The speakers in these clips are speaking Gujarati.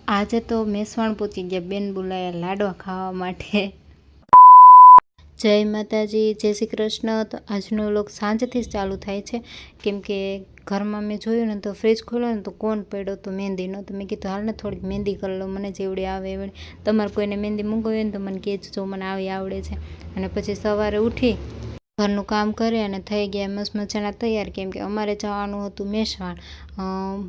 આજે તો મેસવાણ પહોંચી ગયા, બેન બોલાયા લાડવા ખાવા માટે. જય માતાજી, જય શ્રી કૃષ્ણ. તો આજનો વ્લોગ સાંજથી જ ચાલુ થાય છે, કેમ કે ઘરમાં મેં જોયું ને તો ફ્રીજ ખોલ્યો ને તો કોણ પડ્યો તો મહેંદીનો. તો મેં કીધું હાલ ને થોડીક મહેંદી કરી લો, મને જેવડી આવે એવડી. તમારે કોઈને મહેંદી મૂકવી હોય ને તો મને કહેજો, જો મને આવી આવડે છે. અને પછી સવારે ઉઠી ઘરનું કામ કરે અને થઈ ગયા મસ્ત મજાના તૈયાર, કેમ કે અમારે જવાનું હતું મેસવાણ,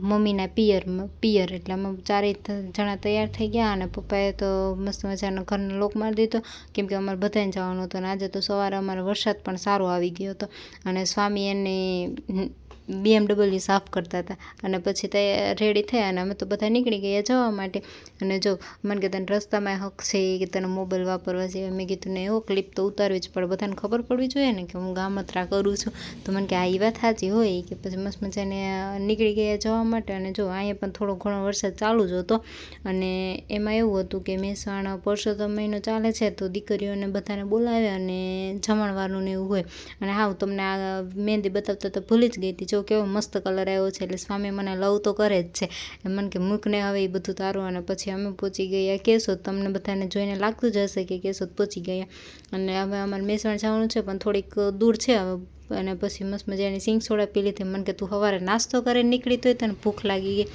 મમ્મીના પિયર. એટલે અમે ચારેય જણા તૈયાર થઈ ગયા અને પપ્પાએ તો મસ્ત મજાનો ઘરનો લોક મારી દીધો, કેમ કે અમારે બધાને જવાનું હતું. અને આજે તો સવારે અમારે વરસાદ પણ સારો આવી ગયો હતો અને સ્વામી એની BMW સાફ કરતા હતા. અને પછી તે રેડી થયા અને અમે તો બધા નીકળી ગયા જવા માટે. અને જો મને કે તને રસ્તામાં હક છે કે તને મોબાઈલ વાપરવા છે. મેં કીધું ને એવો ક્લિપ તો ઉતારવી જ પડે, બધાને ખબર પડવી જોઈએ ને કે હું ગામત્રા કરું છું. તો મને કે આ એ વાત સાચી હોય કે પછી મસ્ત મજાને નીકળી ગયા જવા માટે. અને જો અહીંયા પણ થોડો ઘણો વરસાદ ચાલુ જ હતો. અને એમાં એવું હતું કે મેસવાણ પરસોત્તમ મહિનો ચાલે છે, તો દીકરીઓને બધાને બોલાવે અને જમણવારનું ને એવું હોય. અને હા, હું તમને આ મહેંદી બતાવતા તો ભૂલી જ ગઈ હતી. જો કેવો મસ્ત કલર આવ્યો છે, એટલે સ્વામી મને લવ તો કરે જ છે. મને કે મૂકને હવે એ બધું તારું. અને પછી અમે પહોંચી ગયા કેશોદ. તમને બધાને જોઈને લાગતું જ હશે કે કેશોદ પહોંચી ગયા. અને હવે અમારે મેસવાણ જવાનું છે, પણ થોડીક દૂર છે હવે. અને પછી મસ્ત મજાની સિંગ સોડા પી લીધી. મને કે તું સવારે નાસ્તો કરીને નીકળી તોય તને ભૂખ લાગી ગઈ.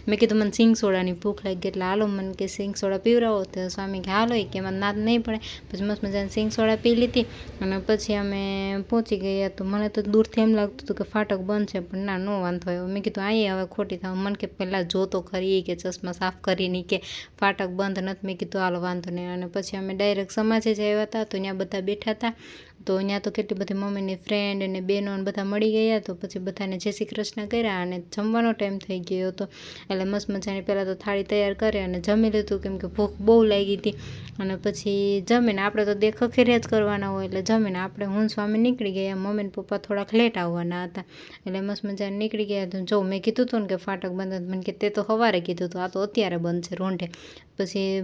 મેં કીધું મને સિંગ સોડાની ભૂખ લાગી ગઈ, એટલે હાલો મને કે સિંગ સોડા પીવડાવો. તો સ્વામી કે હાલો, કે એમાં નાદ નહીં પડે. પછી મસ્ત મજાની સિંગ સોડા પી લીધી અને પછી અમે પહોંચી ગયા. તો મને તો દૂરથી એમ લાગતું હતું કે ફાટક બંધ છે, પણ ના, નો વાંધો આવ્યો. મેં કીધું અહીંયા હવે ખોટી થાવ. મને કે પહેલાં જોતો ખરી કે ચશ્મા સાફ કરીને કે ફાટક બંધ નથી. મેં કીધું હાલો વાંધો નહીં. અને પછી અમે ડાયરેક્ટ સમાજે જ આવ્યા હતા, તો ત્યાં બધા બેઠા હતા. તો ત્યાં તો કેટલી બધી મમ્મીની ફ્રેન્ડ અને બહેનો અને બધા મળી ગયા. તો પછી બધાને જય શ્રી કૃષ્ણ કર્યા અને જમવાનો ટાઈમ થઈ ગયો હતો. એટલે મસ્ત મજાની પહેલાં તો થાળી તૈયાર કરે અને જમી લીધું, કેમ કે ભૂખ બહુ લાગી હતી. અને પછી જમીને આપણે તો દેખ ખખેરિયા જ કરવાના હોય, એટલે જમીને આપણે હું સ્વામી નીકળી ગયા. મમ્મી ને પપ્પા થોડાક લેટ આવવાના હતા, એટલે મસ્ત મજાને નીકળી ગયા. તો જો મેં કીધું હતું ને કે ફાટક બંધ હતું, મને કે તે તો સવારે કીધું હતું, આ તો અત્યારે બંધ છે રોંઢે. પછી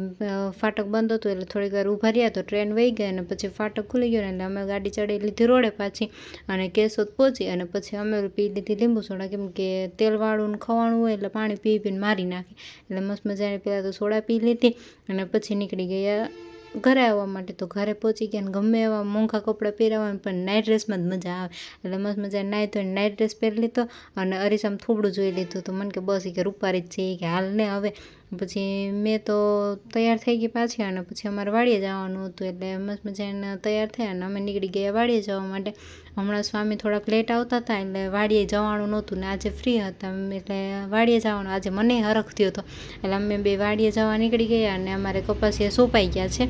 ફાટક બંધ હતું એટલે થોડીક વાર ઊભા રહ્યા, તો ટ્રેન વહી ગઈ અને પછી ફાટક ખુલી ગયો. એટલે અમે ગાડી ચડી લીધી રોડે પાછી અને કેશોદ પહોંચી. અને પછી અમે પી લીધી લીંબુ સોડા, કેમ કે તેલવાળું ખવાણું હોય એટલે પાણી પી પીને મારી નાખે. એટલે મસ્ત મજાની પહેલાં તો સોડા પી લીધી અને પછી નીકળી ગયા ઘરે આવવા માટે. તો ઘરે પહોંચી ગયા ને ગમે એવા મોંઘા કપડાં પહેર્યા હોય પણ નાઇટ ડ્રેસમાં જ મજા આવે. એટલે મસ્ત મજા નાહી ધોઈને નાઇટ ડ્રેસ પહેરી લીધો અને અરીસામાં થોડું જોઈ લીધું. તો મને કે બસ એ કે રૂપારી જ છે, કે હાલ ને હવે. પછી મેં તો તૈયાર થઈ ગઈ પાછી. અને પછી અમારે વાડીએ જવાનું હતું, એટલે મસ્ત મજાને તૈયાર થયા અને અમે નીકળી ગયા વાડીએ જવા માટે. હમણાં સ્વામી થોડાક લેટ આવતા હતા, એટલે વાડીએ જવાનું નહોતું ને આજે ફ્રી હતા, એટલે વાડીએ જવાનું આજે મને હરખ થયો હતો. એટલે અમે બે વાડીએ જવા નીકળી ગયા અને અમારે કપાસિયા સોંપાઈ ગયા છે.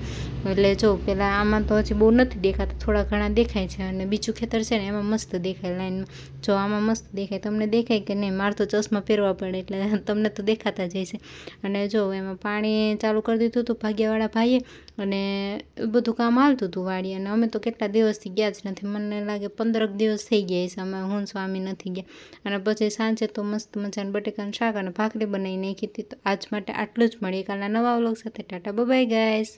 એટલે જો પેલા આમાં તો હજી બહુ નથી દેખાતા, થોડા ઘણા દેખાય છે. અને બીજું ખેતર છે ને એમાં મસ્ત દેખાય લાઈનમાં. જો આમાં મસ્ત દેખાય, તમને દેખાય કે નહીં? મારે તો ચશ્મા પહેરવા પડે એટલે તમને તો દેખાતા જ હશે. અને જો એમાં પાણી ચાલુ કરી દીધું હતું ભાગ્યવાળા ભાઈએ, અને બધું કામ હાલતું હતું વાડી. અને અમે તો કેટલા દિવસથી ગયા જ નથી, મને લાગે 15 દિવસ થઈ ગયા હશે અમે હું સ્વામી નથી ગયા. અને પછી સાંજે તો મસ્ત મજાનું બટેકાનું શાક અને ભાખરી બનાવી નાખી હતી. તો આજ માટે આટલું જ. મળીએ કાલના નવા વ્લોગ સાથે. Tata bye bye guys.